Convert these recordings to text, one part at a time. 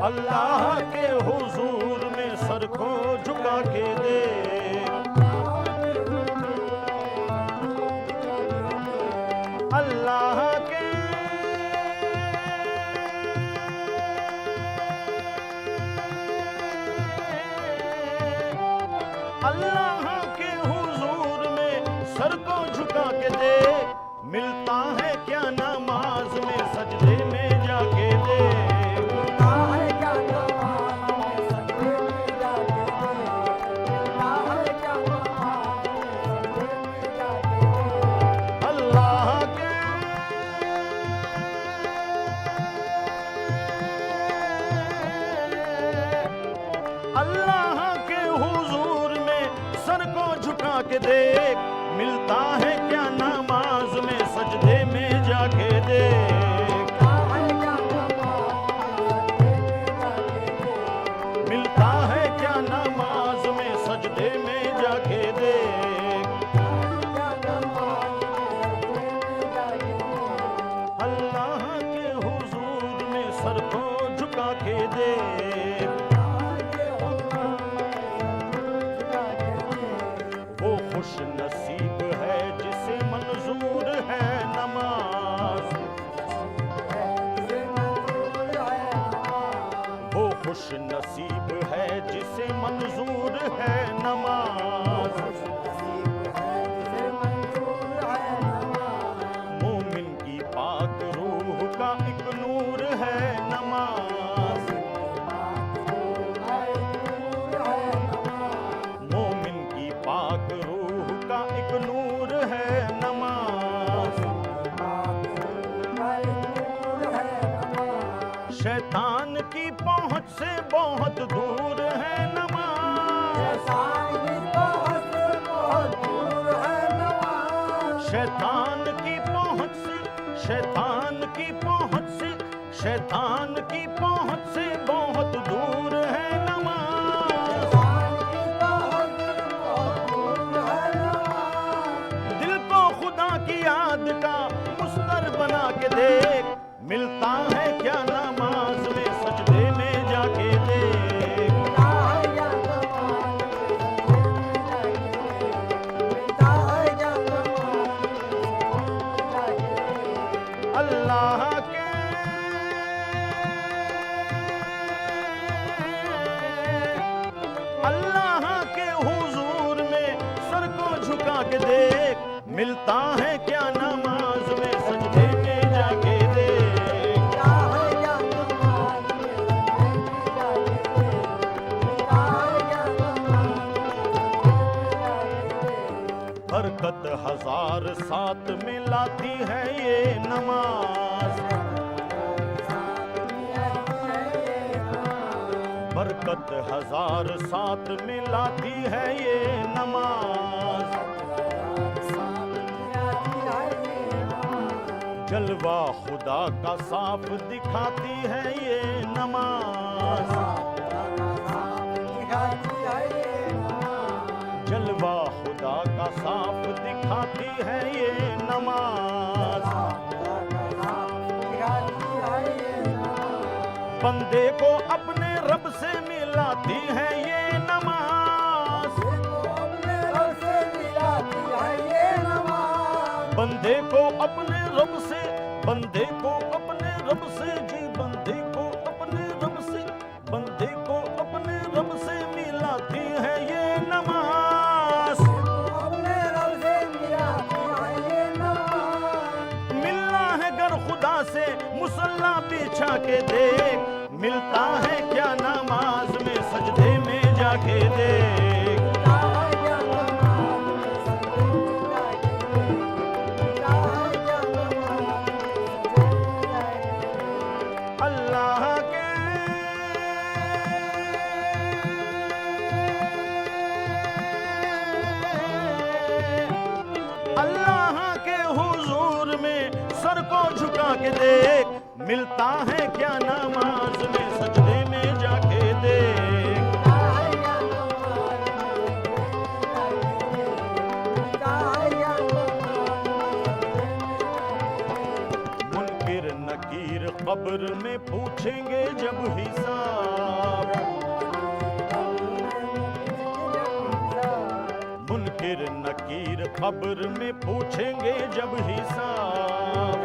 अल्लाह के हुजूर में सर को झुका के देख, अल्लाह के हुजूर में सर को झुका के देख, मिलता है क्या नमाज में सजदे में जाके देख, अल्लाह के हुजूर में सर को झुका के देख, मिलता है क्या नमाज में सजदे में जाके देख, मिलता है क्या नमाज में सजदे में जाके देख, अल्लाह के हुजूर में सर को झुका के देख, खुश नसीब है जिसे मंजूर है नमाज, वो खुश नसीब है जिसे मंजूर है नमाज, मोमिन की पाक रूह का एक नूर है नमाज, मोमिन की पाक का एक नूर है नमाज, शैतान की पहुंच से बहुत दूर है नमाज, शैतान की पहुंच से, शैतान की पहुंच से, शैतान की पहुंच से बहुत दूर है नमाज, की याद का मुस्तर बना के देख, मिलता है क्या नमाज में सजदे में जाके देख, अल्लाह के हुजूर में सर को झुका के देख, मिलता है क्या नमाज में सजदे में जाके देख, बरकत हजार साथ में लाती है ये नमाज, बरकत हजार साथ में लाती है ये नमाज, जलवा खुदा का साफ दिखाती है ये नमाज, जलवा खुदा का साफ दिखाती है ये नमाज, बंदे को अपने रब से मिलाती है ये नमाज, बंदे को अपने रब से, बंदे को अपने रब से, जी बंदे को अपने रब से, बंदे को अपने रब से मिलाती है ये नमाज, मिलना है गर खुदा से मुसल्ला बिछा के देख, मिलता है क्या नमाज में सजदे में जाके देख, अल्लाह के हुजूर में सर को झुका के देख, मिलता है क्या नमाज में सजदे में जाके देख, मुनकिर नकीर कब्र में पूछेंगे जब हिसाब, मुनकिर नकीर कब्र में पूछेंगे जब हिसाब।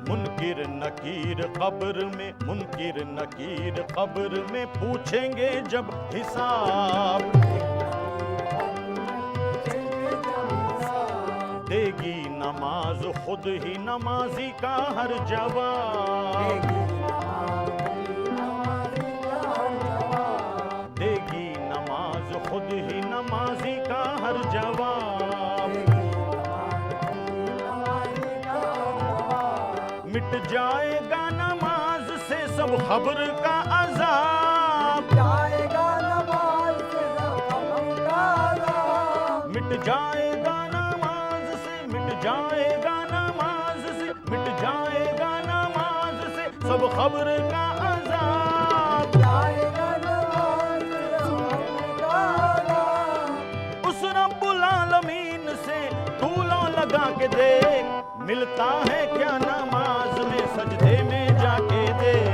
मुनकिर नकीर कब्र में, मुनकिर नकीर कब्र में पूछेंगे जब हिसाब। देगी नमाज खुद ही नमाजी का हर जवाब। देगी नमाज खुद ही नमाजी का हर जवाब। मिट जाएगा नमाज से सब खबर का अजाब। मिट जाएगा नमाज से, मिट जाएगा नमाज से, मिट जाएगा नमाज से सब खबर का अजाब। उस रब्बुल आलमीन से तूलों लगा के देख, मिलता है क्या नमाज में सजदे में जाके देख।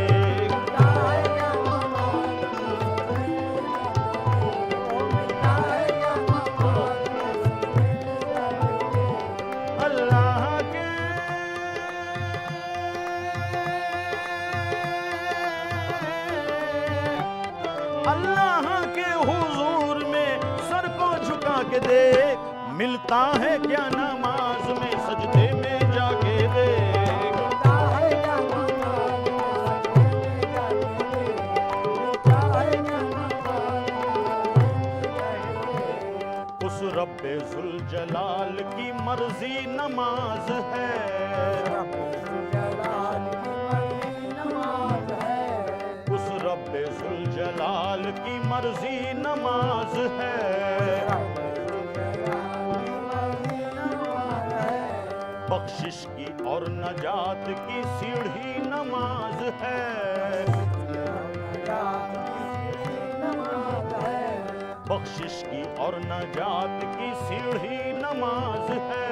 अल्लाह के हुजूर में सर को झुका के देख, मिलता है क्या नमाज में सजदे में जाके देख। उस रब्बे जुल जलाल की मर्जी नमाज है। उस रब्बे जुल जलाल की मर्जी नमाज है। बख्शिश की और नजात की सीढ़ी नमाज है। बख्शिश की और नजात की सीढ़ी नमाज है।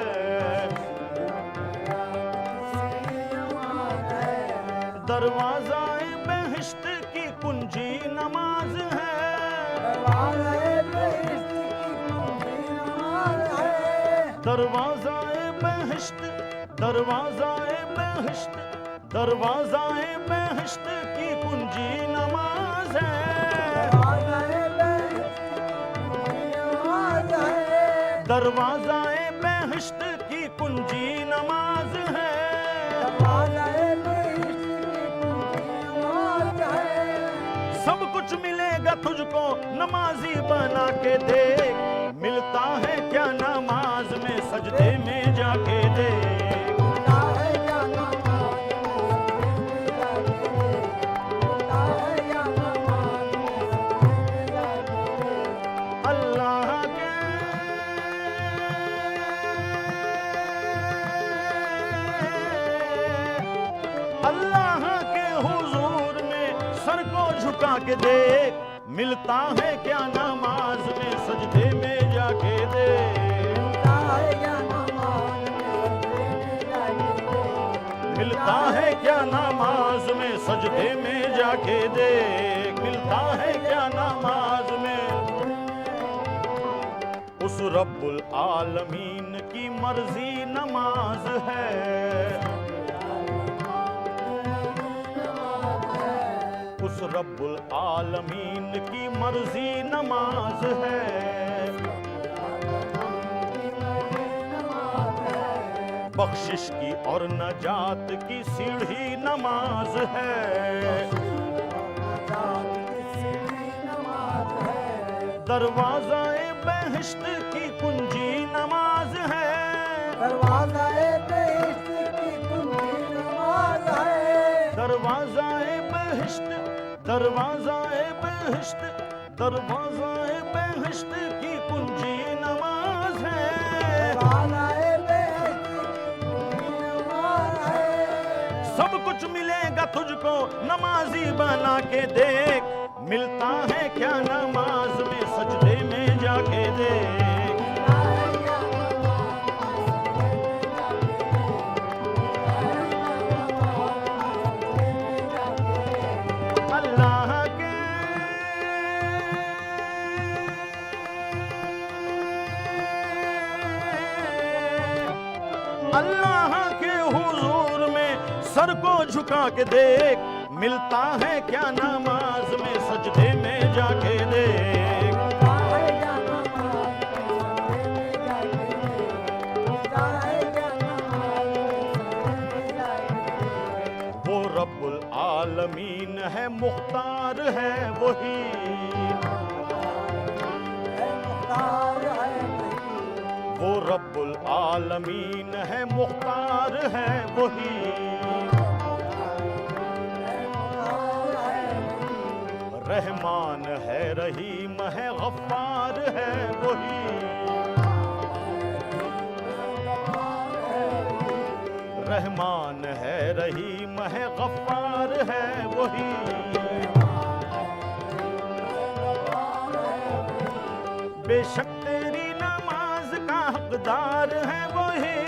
दरवाज़ाए बेहिश्त की कुंजी नमाज है। दरवाज़ाए बेहिश्त, दरवाज़ाए बेहिश्त, दरवाज़ाए बेहिश्त की कुंजी नमाज है। दरवाज़ाए बेहिश्त की कुंजी नमाज है। सब कुछ मिलेगा तुझको नमाजी बना के देख, मिलता है क्या नमाज में सजदे में जाके देख। अल्लाह के अल्लाह के हुजूर में सर को झुका के देख, मिलता है क्या नमाज में सजदे में जाके देख। मिलता है क्या नमाज में सजदे में जाके देख। मिलता है क्या नमाज में। उस रब्बुल आलमीन की मर्जी नमाज है। उस रब्बुल आलमीन की मर्जी नमाज है। बख्शिश की और नजात की सीढ़ी नमाज है। दरवाज़ाए बेहिश्त की कुंजी नमाज है। दरवाज़ाए बेहिश्त की कुंजी नमाज है। दरवाज़ाए बेहिश्त, दरवाज़ाए बेहिश्त, दरवाज़ाए बेहिश्त की कुंजी नमाज है। सब कुछ मिलेगा तुझको नमाजी बना के देख, मिलता है क्या नमाज में सजदे में जाके देख। अल्लाह के अल्लाह के हुजूर में सर को झुका के देख, मिलता है क्या नमाज में सजदे में जाके देख। वो रब्बुल आलमीन है, मुख्तार है वही, वो रब्बुल आलमीन है, मुख्तार है वही। रहमान है, रहीम है, गफ्फार है वही, रहमान है, रहीम है, गफ्फार है वही। बेशक तेरी नमाज का हकदार है वही,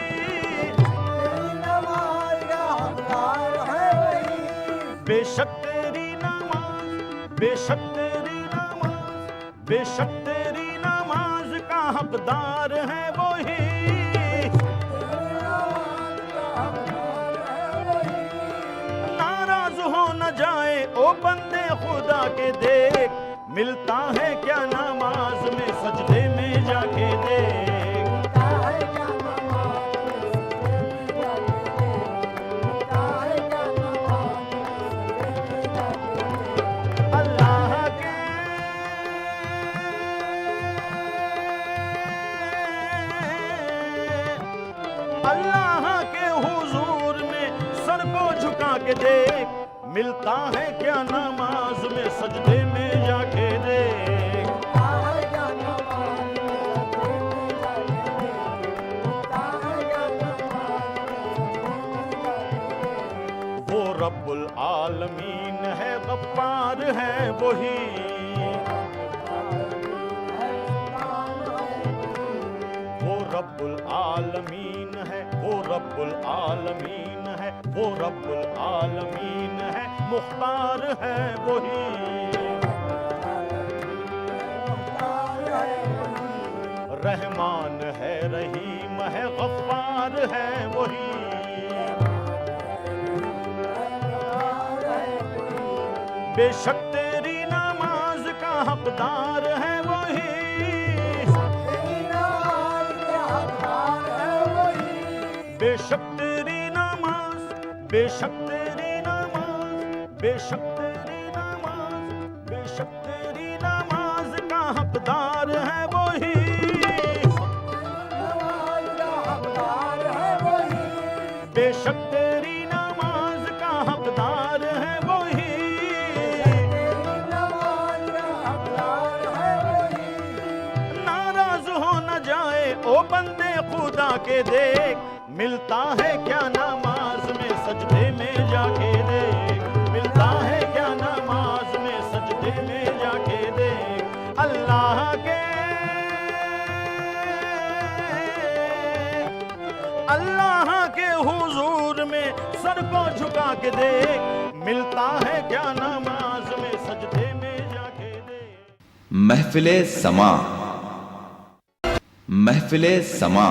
बेशक तेरी नमाज, बेशक तेरी नमाज, बेशक तेरी नमाज का हकदार है वही। नाराज हो न जाए ओ बंदे खुदा के देख, मिलता है क्या नमाज में सजदे में जाके देख। अल्लाह के हुजूर में सर को झुका के देख, मिलता है क्या नमाज में सजदे में जाके देख। वो रब्बुल आलमीन है, गफ्फार है वही, वो रब्बुल आलमीन है, वो रब्बुल आलमीन है, वो रब्बुल आलमीन है, मुख्तार है वही। रहमान है, रहीम है, गफ्फार है वही। बेशक तेरी नमाज का हकदार है वही, बेशक तेरी नमाज, बेशक तेरी नमाज, बेशक तेरी नमाज, बेशक तेरी नमाज का हकदार है वही। बेशक तेरी नमाज का हकदार है वही। नाराज हो न जाए ओ बंदे खुदा के देख, मिलता है क्या नमाज में सजदे में जाके देख, मिलता है क्या नमाज में सजदे में जाके देख। अल्लाह के, अल्लाह के हुजूर में सर को झुका के देख, मिलता है क्या नमाज में सजदे में जाके देख। महफिले समा, महफिले समा।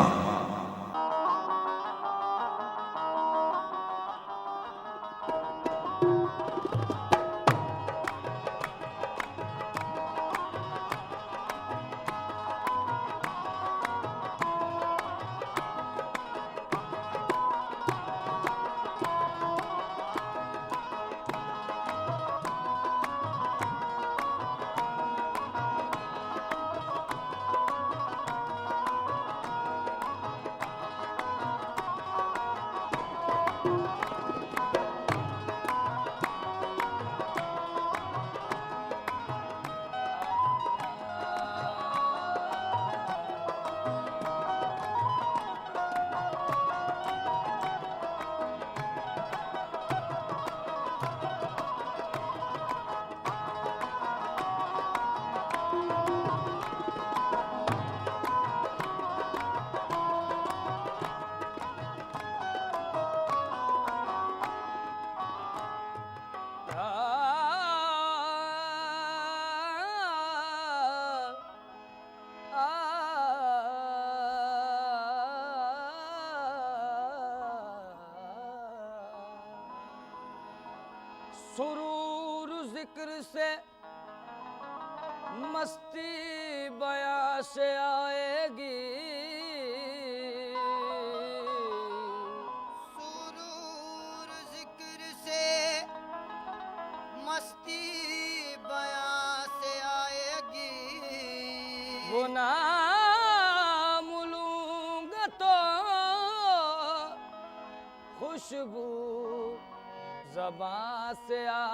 सुरूर जिक्र से मस्ती बयां से आएगी, सुरूर जिक्र से मस्ती बयां से आएगी। वो नाम लूंगा तो खुशबू ज़बां से आएगी।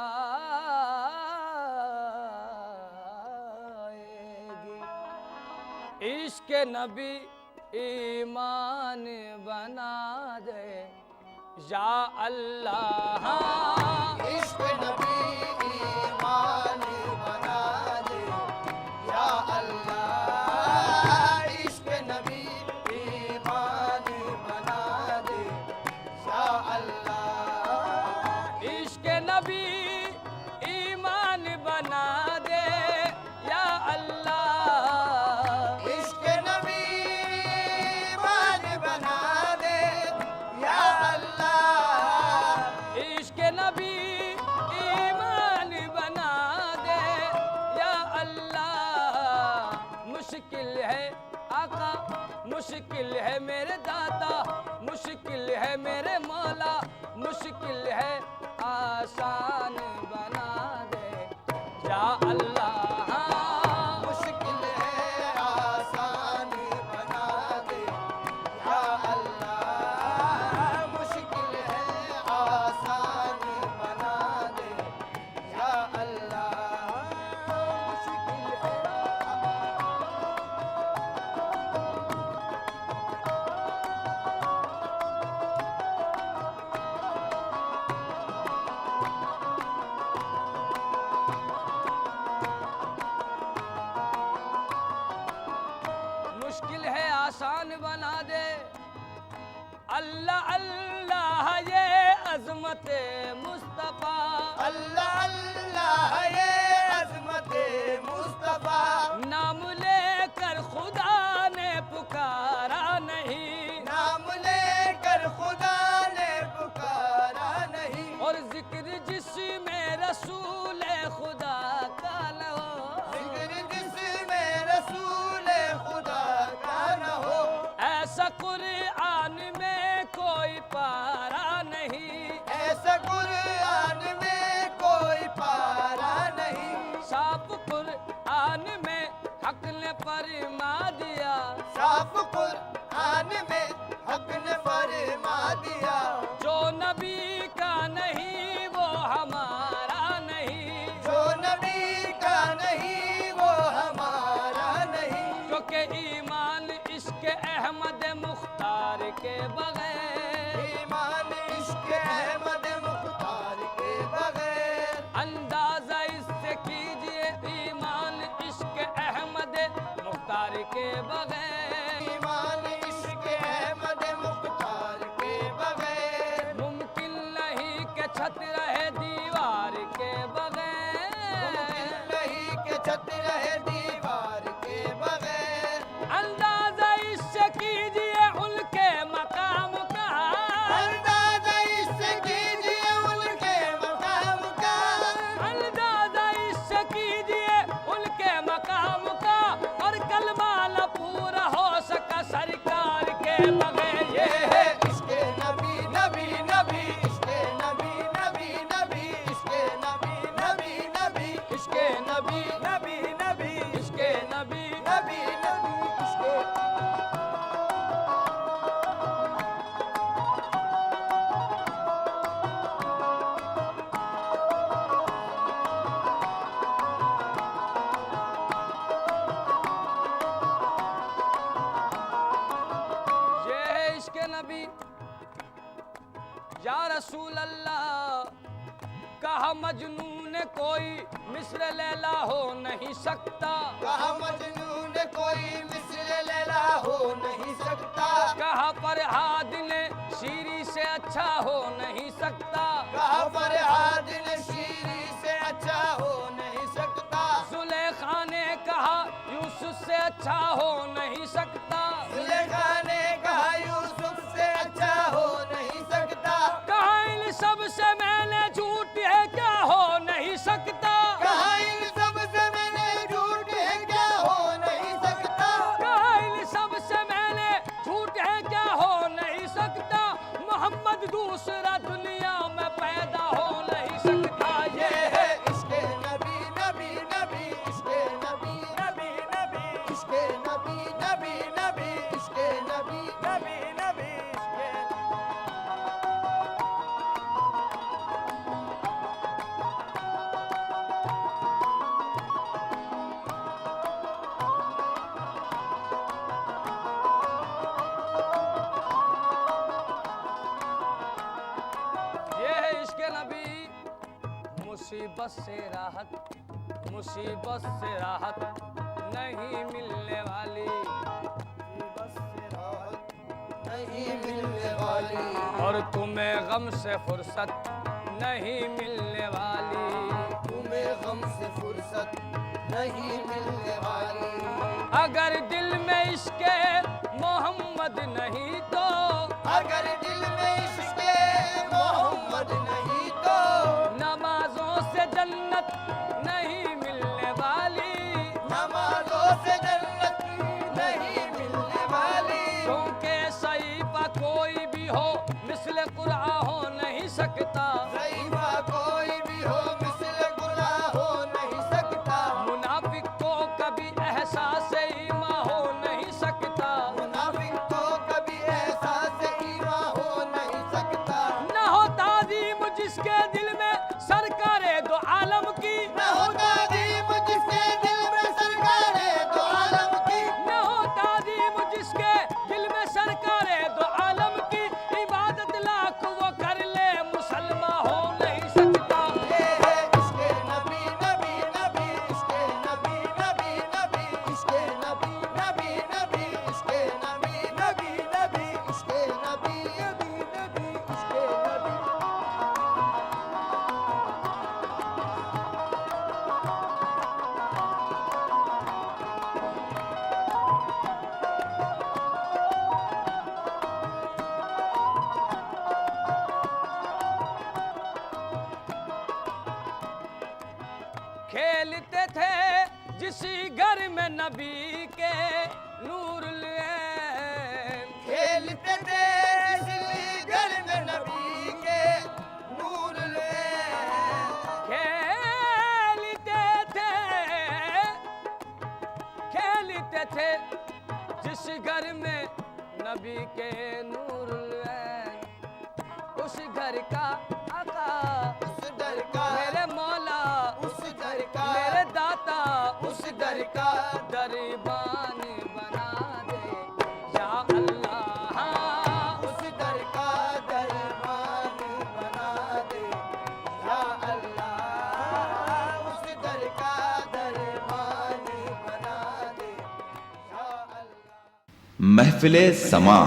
इश्क नबी ईमान बना दे या अल्लाह, इश्क नबी ईमान बना दे या अल्लाह, इश्क नबी ईमान बना दे या अल्लाह, इश्क नबी ईमान बना दे या अल्लाह, इश्क नबी ईमान बना दे या अल्लाह, इश्क नबी ईमान बना दे या अल्लाह। मुश्किल है आका, मुश्किल है मेरे दाता, मुश्किल है मेरे मौला, मुश्किल है आसान बना दे या अल्लाह, मुश्किल है आसान बना दे या अल्लाह, मुश्किल है आसान बना दे या अल्लाह, मुश्किल है। मुश्किल है आसान बना दे अल्लाह अल्लाह, ये अजमत मुस्तफा, अल्लाह अल्लाह ये अज़मत मुस्तफ़ा, नाम लेकर खुदा ने पुकारा नहीं, नाम लेकर खुदा ने पुकारा नहीं, और जिक्र जिसमें रसूल खुदा का न हो, जिक्र जिसमें रसूल खुदा का न हो, ऐसा कुरान में कोई पारा नहीं, ऐसा कुरान में कोई पारा नहीं, साफ कुरान में हक ने फरमा दिया, साफ कुरान में हक ने फरमा दिया, जो नबी का नहीं वो हमारा नहीं, जो नबी का नहीं वो हमारा नहीं, क्योंकि ईमान इश्क अहमद मुख्तार के बगैर, ईमान इश्क अहमद मुख्तार के बगैर, अंदाजा इससे कीजिए ईमान इश्क अहमद मुख्तार के बगैर, ईमान इश्क अहमद मुख्तार के बगैर, मुमकिन नहीं कि छत रहे दीवार के बगैर, नहीं के छत रहे दीवार के बगैर, अंदाजा इससे कीजिए उनके मकाम का, अंदाजा इससे कीजिए उनके मकाम का, अंदाजा इससे कीजिए उनके मकाम का, और कलमा न पूरा हो सका सरकार के बगैर। ये है इश्क नबी नबी नबी, इश्क नबी नबी नबी, इश्क नबी नबी नबी, इश्क नबी नबी नबी, इश्क नबी नबी नबी, इश्क ये है इश्क नबी या रसूल अल्लाह। कहा मजनून कोई मिस्र लैला हो नहीं सकता, कहा मजनून कोई मिस्र लैला हो नहीं सकता, कहा फरहाद ने शीरी से अच्छा हो नहीं सकता, कहा फरहाद ने शीरी से अच्छा हो नहीं सकता, जुलेखा ने कहा यूसुफ से अच्छा हो नहीं सकता, जुलेखा ने कहा यूसुफ से अच्छा हो नहीं सकता, कहा इन सब से मैंने झूठ है क्या हो नबी नबी इश्के नबी नबी नबी इश्के ये है इश्क नबी। मुसीबत से राहत नहीं मिलने वाली, बस से राहत नहीं मिलने वाली और तुम्हें गम से फुर्सत नहीं मिलने वाली। तुम्हें गम से फुर्सत नहीं मिलने वाली अगर दिल में इश्के मोहम्मद नहीं तो, अगर दिल में इश्के मोहम्मद नहीं तो नमाजों से जन्नत नहीं मिलने वाली। नमाजों से जन्नत नहीं मिलने वाली क्योंकि सहीफा कोई भी हो मिस्ल कुरान हो नहीं सकता। सहीफा कोई भी हो मिस्ल गुनाह हो नहीं सकता मुनाफिक को कभी एहसास ईमान हो नहीं सकता। मुनाफिक को कभी एहसास ईमान हो नहीं सकता न हो ताज़ीम जिसके दिल में सरकारे दो आलम की, न हो ताज़ीम जिसके दिल में सरकारे दो आलम की न हो ताज़ीम जिसके दिल में सरकारे दो आलम की। इबादत लाख वो कर ले मुसलमान हो नहीं सकता। ये है इश्के नबी नबी नबी इश्के नबी नबी नबी इश्के नबी नबी नबी इश्के नबी नबी नबी इश्के नबी नबी नबी इश्के नबी खेलते थे जिसी घर में नबी के नूर खेलते थे इसी घर में नबी के नूर ले खेलते थे जिस घर में नबी के नूर उस घर का आका उस दर का मेरे मौला उस दर का मेरे दाता उस दर का दरबान बना दे या अल्लाह। उस दर का दरबान बना दे या अल्लाह उस दर का दरबान बना दे या अल्लाह महफिले समा